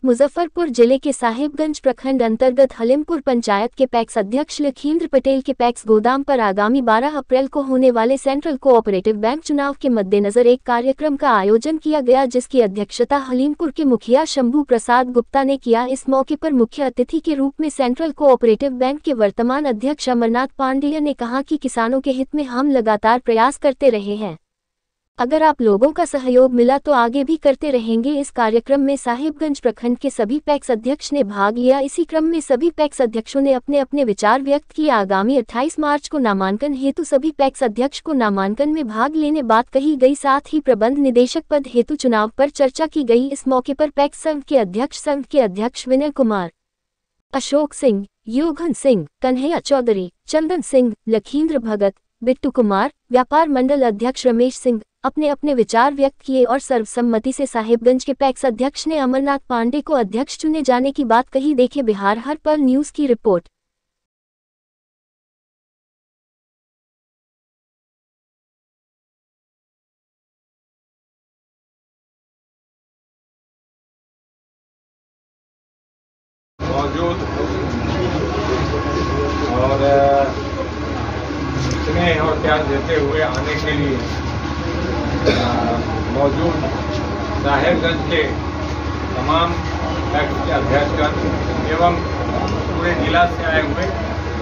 मुजफ्फरपुर जिले के साहिबगंज प्रखंड अंतर्गत हलीमपुर पंचायत के पैक्स अध्यक्ष लखींद्र पटेल के पैक्स गोदाम पर आगामी 12 अप्रैल को होने वाले सेंट्रल कोऑपरेटिव बैंक चुनाव के मद्देनजर एक कार्यक्रम का आयोजन किया गया, जिसकी अध्यक्षता हलीमपुर के मुखिया शंभू प्रसाद गुप्ता ने किया। इस मौके पर मुख्य अतिथि के रूप में सेंट्रल कोऑपरेटिव बैंक के वर्तमान अध्यक्ष अमरनाथ पांडेय ने कहा कि किसानों के हित में हम लगातार प्रयास करते रहे हैं। अगर आप लोगों का सहयोग मिला तो आगे भी करते रहेंगे। इस कार्यक्रम में साहिबगंज प्रखंड के सभी पैक्स अध्यक्ष ने भाग लिया। इसी क्रम में सभी पैक्स अध्यक्षों ने अपने अपने विचार व्यक्त किए। आगामी 28 मार्च को नामांकन हेतु सभी पैक्स अध्यक्ष को नामांकन में भाग लेने बात कही गई। साथ ही प्रबंध निदेशक पद हेतु चुनाव पर चर्चा की गई। इस मौके पर पैक्स संघ के अध्यक्ष विनय कुमार, अशोक सिंह, योगन सिंह, कन्हैया चौधरी, चंदन सिंह, लखींद्र भगत, बिट्टू कुमार, व्यापार मंडल अध्यक्ष रमेश सिंह अपने अपने विचार व्यक्त किए और सर्वसम्मति से साहिबगंज के पैक्स अध्यक्ष ने अमरनाथ पांडे को अध्यक्ष चुने जाने की बात कही। देखिए बिहार हर पल न्यूज की रिपोर्ट। मौजूद और स्नेह और प्यार देते हुए आने के लिए मौजूद साहिबगंज के तमाम पैक्स के अध्यक्षगण एवं पूरे जिला से आए हुए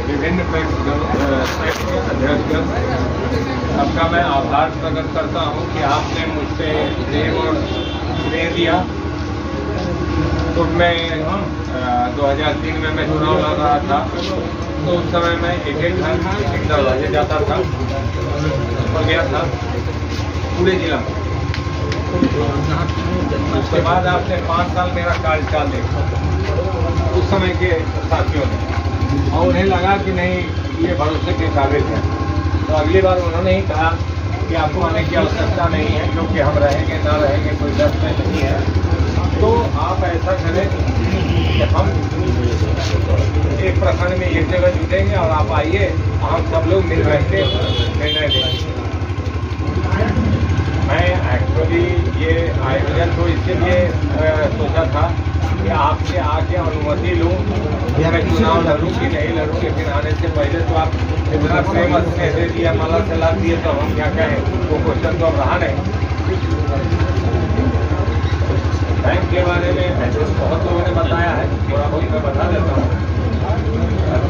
विभिन्न पैक्स के अध्यक्षगण, सबका मैं आभार प्रकट करता हूं कि आपने मुझसे प्रेम और स्नेह दिया। तो मैं 2003 में मैं चुनाव लड़ रहा था, तो उस समय मैं एक दरवाजे जाता था और गया था पूरे जिला में। उसके बाद आपने 5 साल मेरा कार्यकाल देखा उस समय के साथियों ने, और उन्हें लगा कि नहीं ये भरोसे के काबिल है। तो अगली बार उन्होंने ही कहा कि आपको आने की आवश्यकता नहीं है, क्योंकि हम रहेंगे ना रहेंगे कोई दर्द में नहीं है। तो आप ऐसा करें कि हम एक प्रखंड में एक जगह जुटेंगे और आप आइए, हम सब लोग मिल बैठे निर्णय लेंगे। मैं एक्चुअली ये आयोजन तो इसके लिए सोचा था कि आपसे आके अनुमति लूँ, मैं चुनाव लड़ूँ कि नहीं लड़ूँ, लेकिन आने से पहले तो आप इतना फेमस दे दिया, माला सलाह दिए, तो हम क्या कहें, वो क्वेश्चन तो अब रहा नहीं। बैंक के बारे में बहुत लोगों ने बताया है, थोड़ा बहुत मैं बता देता हूँ।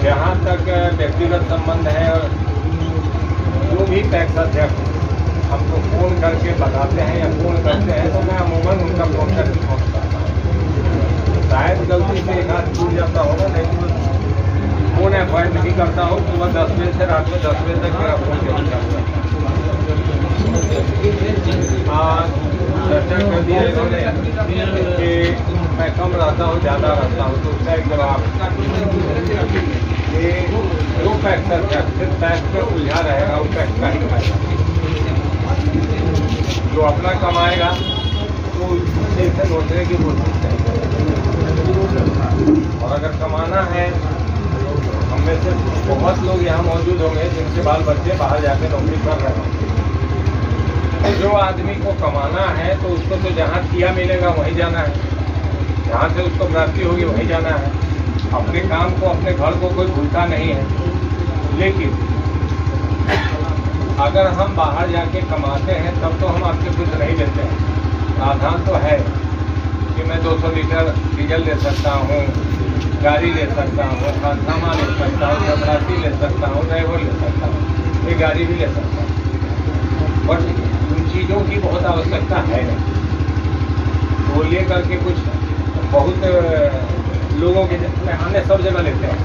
जहाँ तक व्यक्तिगत संबंध है, जो भी पैक्स अध्यक्ष हमको फोन करके बताते हैं या फोन करते हैं, तो मैं अमूमन उनका फोन कर रिस्पॉन्स करता हूँ। शायद गलती से एक हाथ छूट जाता होगा, नहीं तो फोन अवॉइड नहीं करता हूँ। सुबह 10 बजे से रात में 10 बजे तक मेरा फोन जरूर करता हूँ। चर्चा कर दिया इन्होंने कि मैं कम रहता हूँ ज़्यादा रहता हूँ, तो उसका एक जवाब कि जो पैक्स अध्यक्ष सिर्फ पैक्स पर उलझा रहेगा वो पैक्स का ही खाएगा। जो अपना कमाएगा तो उसे लौटने की कोशिश करेगा, और अगर कमाना है, हम में से बहुत लोग यहाँ मौजूद होंगे जिनके बाल बच्चे बाहर जाके नौकरी कर रहे होंगे। तो जो आदमी को कमाना है तो उसको तो जहाँ किया मिलेगा वहीं जाना है, जहाँ से उसको प्राप्ति होगी वहीं जाना है। अपने काम को, अपने घर को कोई भूलता नहीं है। लेकिन अगर हम बाहर जाके कमाते हैं तब तो हम आपसे कुछ नहीं लेते हैं। साधन तो है कि मैं 200 लीटर डीजल ले सकता हूँ, गाड़ी ले सकता हूँ, खाना ले सकता हूँ, चपरासी ले सकता हूँ, ड्राइवर ले सकता हूँ, एक गाड़ी भी ले सकता हूँ। बट उन चीज़ों की बहुत आवश्यकता है नहीं। वो ले करके कुछ बहुत लोगों के अन्य सब जगह लेते हैं।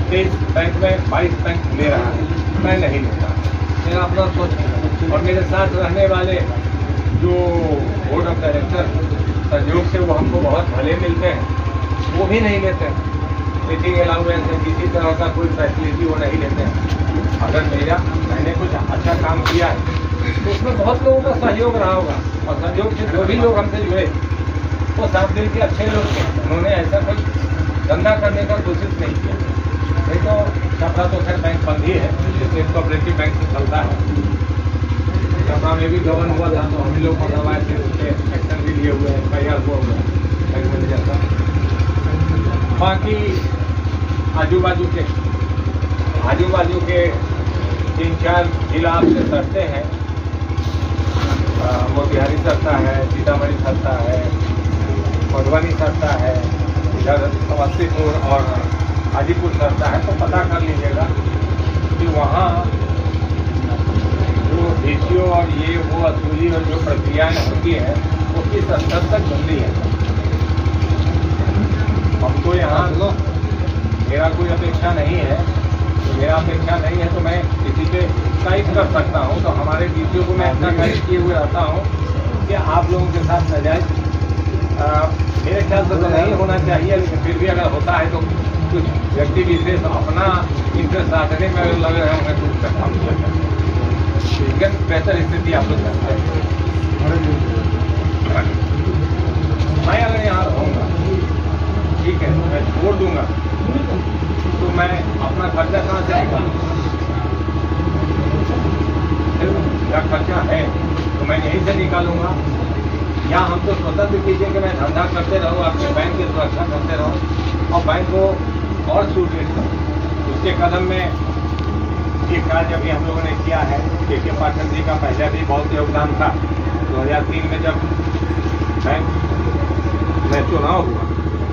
23 बैंक में 22 बैंक ले रहा है, मैं नहीं लेता, मेरा अपना सोच है। और मेरे साथ रहने वाले जो बोर्ड ऑफ डायरेक्टर सहयोग से वो हमको बहुत भले मिलते हैं, वो भी नहीं लेते हैं। सिटिंग अलाउंस है, किसी तरह का कोई फैसिलिटी वो नहीं लेते हैं। अगर मैंने कुछ अच्छा काम किया है तो उसमें बहुत लोगों का सहयोग रहा होगा, और सहयोग से जो भी लोग हमसे जुड़े वो साफ दिल के अच्छे लोग थे। उन्होंने ऐसा कोई धंधा करने का कोशिश नहीं किया। नहीं तो छपरा तो खैर बैंक बंद ही है, जिससे कोऑपरेटिव बैंक से चलता है। छपरा में भी गवर्न हुआ था, तो हम लोग को दवाए थे, उसके एक्शन भी लिए हुए हैं, FIR हुआ है बैंक मैनेजर का। बाकी आजू बाजू के 3-4 जिला आपसे सस्ते हैं। मोतिहारी सस्ता है, सीतामढ़ी सस्ता है, मधुबनी सस्ता है, इधर समस्तीपुर और हाजीपुर सस्ता है। तो पता कर लीजिएगा कि वहाँ जो DCO और ये वो वसूली और जो प्रक्रियाएँ होती हैं वो किस स्तर तक जल्दी है। हमको यहाँ मेरा कोई अपेक्षा नहीं है, तो मैं किसी पे गाइड कर सकता हूँ। तो हमारे DCO को मैं इतना गाइड किए हुए रहता हूँ कि आप लोगों के साथ नाजायज मेरे ख्याल से तो नहीं होना चाहिए, लेकिन फिर भी अगर होता है तो कुछ व्यक्ति विशेष अपना इंटरेस्ट साधने में लग रहे होंगे तो उसका काम किया जाए। बेहतर स्थिति आप लोग करते हैं। मैं अगर यहाँ रहूँगा, ठीक है, मैं छोड़ दूंगा तो मैं अपना खर्चा कहाँ से निकालूंगा? मेरा खर्चा है तो मैं यहीं से निकालूंगा, या हम तो स्वतंत्र कीजिए कि मैं धंधा करते रहूँ, अपने बैंक की सुरक्षा करते रहूँ और बैंक को और सुदृढ़ करूँ। उसके कदम में ये कार्य अभी हम लोगों ने किया है। KK पाठक जी का पहले भी बहुत योगदान था। 2003 में जब बैंक में चुनाव हुआ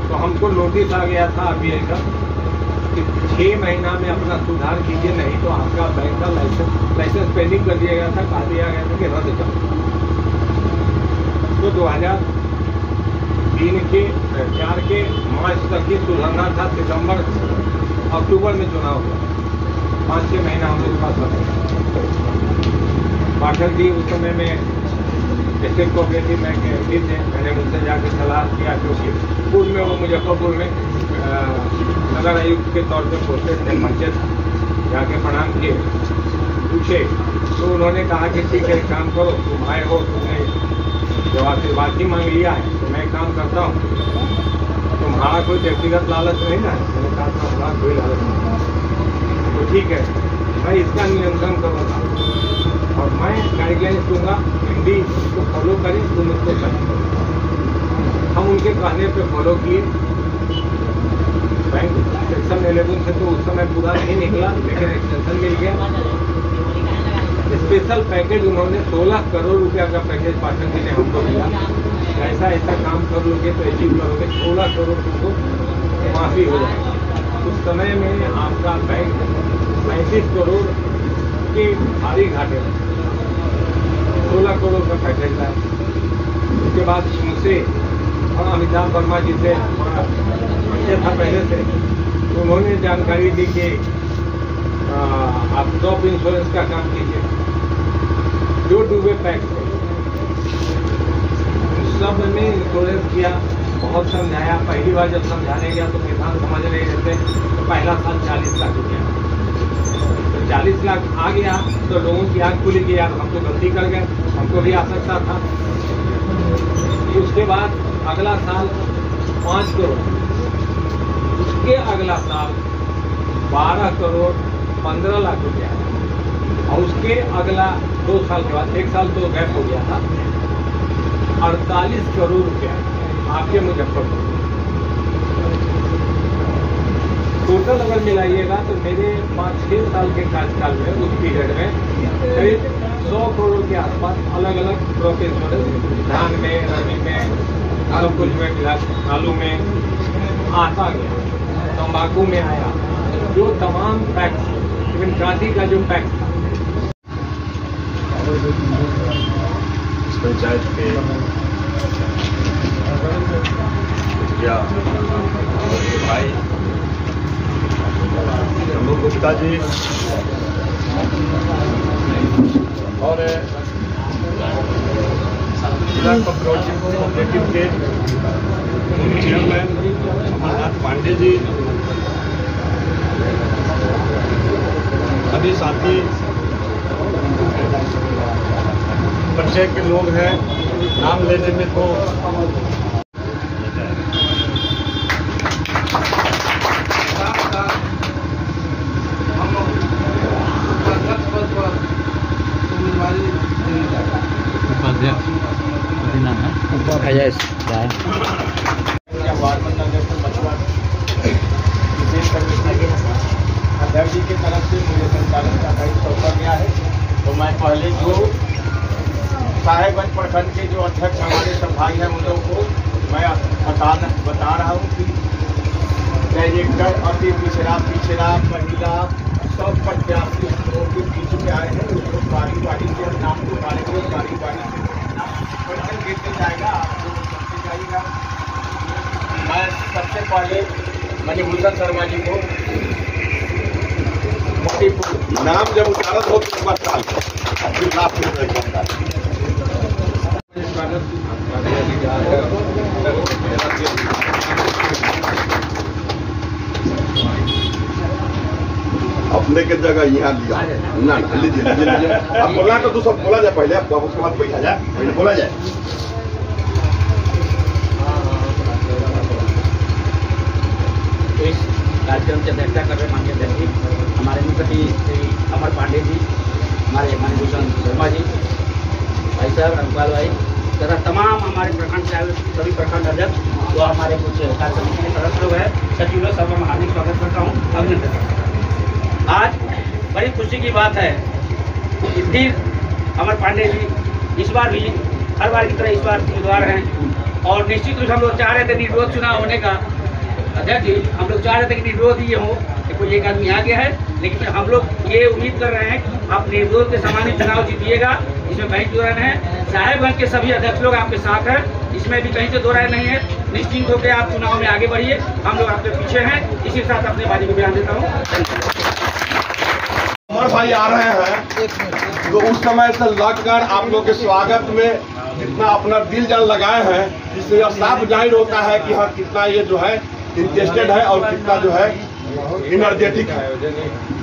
तो हमको नोटिस आ गया था RBI का कि 6 महीना में अपना सुधार कीजिए, नहीं तो आपका बैंक का लाइसेंस पेंडिंग कर दिया गया था, कहा दिया गया था कि रद्द करो। तो 2003 के 4 के मार्च तक ही सुधरना था। सितंबर अक्टूबर में चुनाव हुआ, 5-6 महीना हम लोग के पास समय। पाठक जी उस समय में स्टेट कोऑपरेटिव बैंक के MD थे। मैंने उनसे जाकर सलाह किया, क्योंकि पूर्व में वो मुजफ्फरपुर में नगर आयुक्त के तौर पर पोस्टेड थे। पंचायत जाके प्रणाम किए, पूछे तो उन्होंने कहा कि ठीक है, काम करो, तुम आए हो, तुमने जब आशीर्वाद ही मांग लिया है तो मैं काम करता हूँ, तुम्हारा कोई व्यक्तिगत लालच नहीं ना है। मैंने कहा तुम्हारा कोई लालच नहीं, तो ठीक है, मैं इसका नियंत्रण करूँगा और मैं गाइडलाइंस दूंगा, MD को फॉलो करें, तुम उसको करें। हम उनके कहने पे फॉलो किए। बैंक सेक्शन 11 से तो उस समय पूरा नहीं निकला, लेकिन एक्सटेंशन मिल गया। स्पेशल पैकेज उन्होंने 16 करोड़ रुपया का पैकेज पाठक जी ने हमको दिया। ऐसा काम कर लोगे तो अचीव करोगे, 16 करोड़ तुमको माफी हो जाएगी। उस समय में आपका बैंक 35 करोड़ के भारी घाटे में 16 करोड़ का पैकेज लाया। उसके बाद उनसे अमिताभ वर्मा जी से परिचय था पहले से, तो उन्होंने जानकारी दी कि आप क्रॉप इंश्योरेंस का काम कीजिए। जो डूबे पैक थे सब ने इंश्योरेंस किया, बहुत समझाया। पहली बार जब समझाने गया तो किसान समझ नहीं रहते, तो पहला साल 40 लाख रुपया, तो 40 लाख आ गया तो लोगों की आँख खुली कि यार हम तो गलती कर गए, हमको भी आ सकता था। उसके बाद अगला साल 5 करोड़, उसके अगला साल 12 करोड़ 15 लाख रुपया, और उसके अगला 2 साल के बाद, 1 साल तो गैप हो गया था, 48 करोड़ रुपया आपके मुजफ्फरपुर। टोटल अगर मिलाइएगा तो मेरे 5-6 साल के कार्यकाल में, उस पीरियड में करीब 100 करोड़ के आसपास अलग अलग क्रॉप इंश्योरेंस, धान में, रबी में, सब कुछ में मिला, आलू में आता गया, तम्बाकू में आया। जो तमाम टैक्स, इवन क्रांति का जो टैक्स था, पंचायत के भाई शंभू गुप्ता जी और जिला कोऑपरेटिव के चेयरमैन अमरनाथ पांडे जी, सभी साथी पंचायत के लोग हैं। नाम लेने में तो जी की तरफ से मुझे संचालन का दायित्व सौंपा गया है। तो मैं पहले जो साहेबगंज प्रखंड के जो अध्यक्ष हमारे सब भाई हैं उन लोगों को मैं बता रहा हूँ कि डायरेक्टर अति पिछड़ा महिला सब प्रत्याशी लोगों के बीच में आए हैं। उसको बारी बारी से नाम को बारी बारी गिरते जाएगा, आप लोग समझते जाइएगा। मैं सबसे पहले मणिभूषण शर्मा जी को नाम जब उतारत हो तो बता अपने के जगह यहाँ लिया ना लीजिए अब बोला तो दूसरा बोला जाए पहले, अब उसके बाद बैठा जाए, पहले बोला जाए। इस कार्यक्रम की अध्यक्षता कर रहे माननीय अध्यक्ष जी, हमारे मित्र श्री अमर पांडे जी, हमारे मणिभूषण शर्मा जी, भाई साहब रंगपाल भाई तथा तमाम हमारे प्रखंड से सभी प्रखंड अध्यक्ष व हमारे कुछ कार्य समिति के सदस्य लोग हैं, सचिव लोग, सबका मैं हार्दिक स्वागत करता हूँ, अभिनंदन करता हूँ। आज बड़ी खुशी की बात है कि फिर अमर पांडे जी इस बार भी हर बार की तरह इस बार उम्मीदवार हैं और निश्चित रूप से हम लोग चाह रहे थे निर्विरोध चुनाव होने का। अध्यक्ष जी, हम लोग चाह रहे थे कि निर्विरोध ये हो कि कोई एक आदमी आ गया है, लेकिन हम लोग ये उम्मीद कर रहे हैं कि आप निर्विरोध के सामान्य चुनाव जीतिएगा, इसमें कहीं दो राय नहीं है। साहेबगंज के सभी अध्यक्ष लोग आपके साथ हैं, इसमें भी कहीं से दो राय नहीं है। निश्चिंत होकर आप चुनाव में आगे बढ़िए, हम लोग आपके पीछे हैं। इसी के साथ अपने बाजी को बयान देता हूँ। अमर भाई आ रहे हैं तो उस समय से लगकर आप लोग के स्वागत में जितना अपना दिल जान लगाए हैं, इससे साफ जाहिर होता है कि हाँ कितना ये जो है इंटरेस्टेड है और कितना जो है एनर्जेटिक है।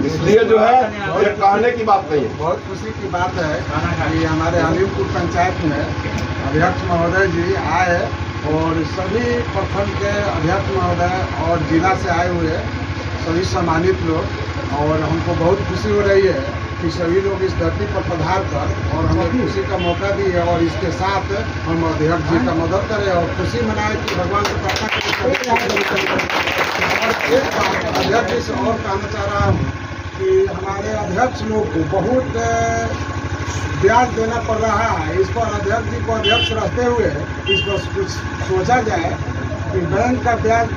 इसलिए जो है ये कहने की बात नहीं है। बहुत खुशी की बात है कि हमारे हलीमपुर पंचायत में अध्यक्ष महोदय जी आए और सभी प्रखंड के अध्यक्ष महोदय और जिला से आए हुए सभी सम्मानित लोग, और हमको बहुत खुशी हो रही है कि सभी लोग इस धरती पर पधार कर और हमें खुशी का मौका दिए और इसके साथ हम अध्यक्ष जी का मदद करें और खुशी मनाएं कि भगवान से प्रार्थना करें। और एक बात अध्यक्ष जी से और कहना चाह रहा हूँ कि हमारे अध्यक्ष लोग को बहुत ब्याज देना पड़ रहा है। इस पर अध्यक्ष जी को अध्यक्ष रहते हुए इस पर कुछ सोचा जाए कि बैंक का ब्याज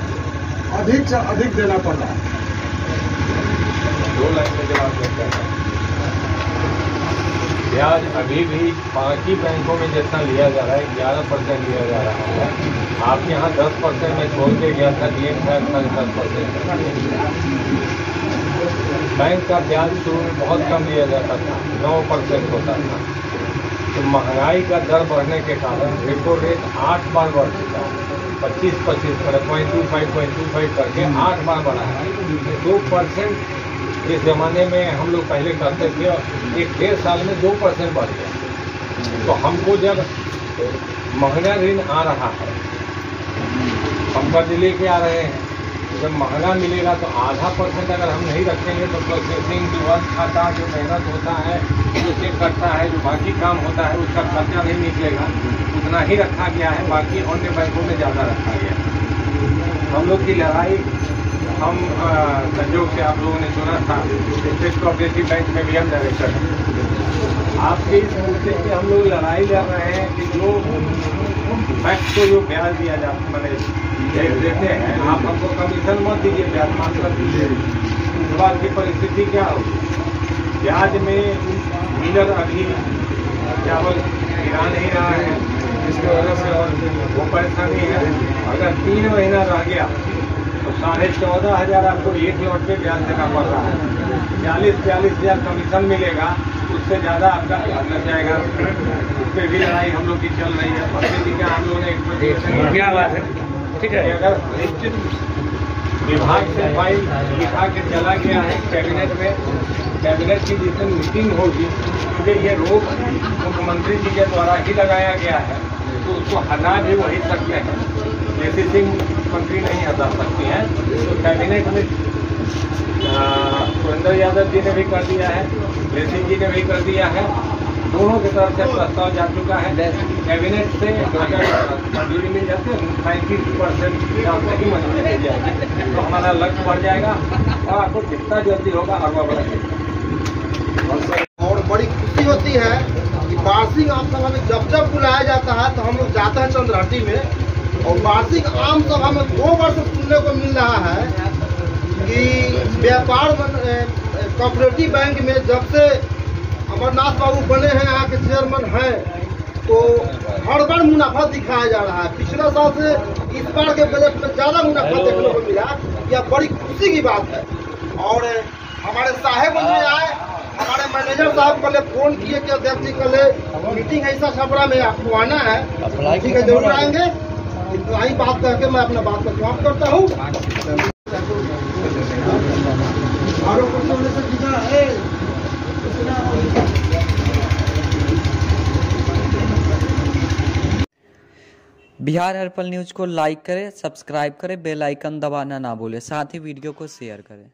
अधिक से अधिक देना पड़ रहा है। 2 लाइन में जवाब देते हैं। ब्याज अभी भी बाकी बैंकों में जितना लिया जा रहा है 11% लिया जा रहा है। आपके यहाँ 10% में छोड़ के गया था, DN बैंक का 10%। बैंक का ब्याज शुरू में बहुत कम लिया जाता था, 9% होता था। तो महंगाई का दर बढ़ने के कारण रेपो रेट 8 बार बढ़ चुका है, 25 पर 0.25 करके 8 बार बढ़ा है। 2% इस जमाने में हम लोग पहले करते थे और 1-1.5 साल में 2% बढ़ गया। तो हमको जब महंगा ऋण आ रहा है, हम कर्ज लेके आ रहे हैं, जब महंगा मिलेगा तो 0.5% अगर हम नहीं रखेंगे तो प्रोसेसिंग जो वर्क खाता, जो मेहनत होता है, जो चेक करता है, जो बाकी काम होता है, उसका खर्चा नहीं निकलेगा। उतना ही रखा गया है, बाकी अन्य बैंकों में ज़्यादा रखा गया है। हम लोग की लड़ाई हम संयोग से आप लोगों ने सुना था, स्टेट कोऑपरेटिव बैंक में भी हम डायरेक्टर हैं। आपके इस मुद्दे पे हम लोग लड़ाई लड़ रहे हैं कि जो बैंक को जो ब्याज दिया जाता मैंने देते हैं, आप हमको कमीशन मत दीजिए, ब्याज माफ कर दीजिए। इस बार की परिस्थिति क्या होगी? ब्याज में मिलर अभी चावल गिरा नहीं रहा है, जिसकी वजह से और वो परेशानी है। अगर 3 महीना रह गया तो 14,500 आपको एक लौट पे ब्याज देना पड़ रहा है। 40-42 हज़ार कमीशन मिलेगा, उससे ज़्यादा आपका ब्याज लग जाएगा। उस पर भी लड़ाई हम लोग की चल रही है। मंत्री जी का हम लोगों ने क्या बात है, ठीक है। अगर निश्चित विभाग से फाइल लिखा के चला गया है कैबिनेट में, कैबिनेट की जिस दिन मीटिंग होगी, क्योंकि ये रोक मुख्यमंत्री जी के द्वारा ही लगाया गया है, तो उसको हटा भी वही सकते हैं। जैसे सिंह मंत्री नहीं हटा सकती हैं। तो कैबिनेट में सुरेंद्र यादव जी ने भी कर दिया है, लेसी जी ने भी कर दिया है, दोनों की तरफ से प्रस्ताव जा चुका है। कैबिनेट से अगर मंजूरी मिल जाती है 35% की मंजूरी मिल जाएगी तो हमारा लक्ष्य बढ़ जाएगा और आपको जितना जल्दी होगा आगे बढ़ेंगे। और बड़ी खुशी होती है कि वार्षिक आम सभा में जब जब बुलाया जाता है तो हम लोग जाते हैं चंद्रहट्टी में, और वार्षिक आम सभा में 2 वर्ष सुनने को मिल रहा है कि व्यापार कोऑपरेटिव बैंक में जब से अमरनाथ बाबू बने हैं, यहाँ के चेयरमैन हैं, तो हर बार मुनाफा दिखाया जा रहा है। पिछले साल से इस बार के बजट में ज्यादा मुनाफा देखने को मिला, यह बड़ी खुशी की बात है। और हमारे साहेबगंज में आए, हमारे मैनेजर साहब कल फोन किए कि अध्यक्ष जी कल मीटिंग ऐसा छपरा में आपको आना है, ठीक है जरूर आएंगे। इतना ही बात करके मैं अपना बात को समाप्त करता हूँ। बिहार अर्पण न्यूज को लाइक करें, सब्सक्राइब करें, बेल आइकन दबाना ना भूलें, साथ ही वीडियो को शेयर करें।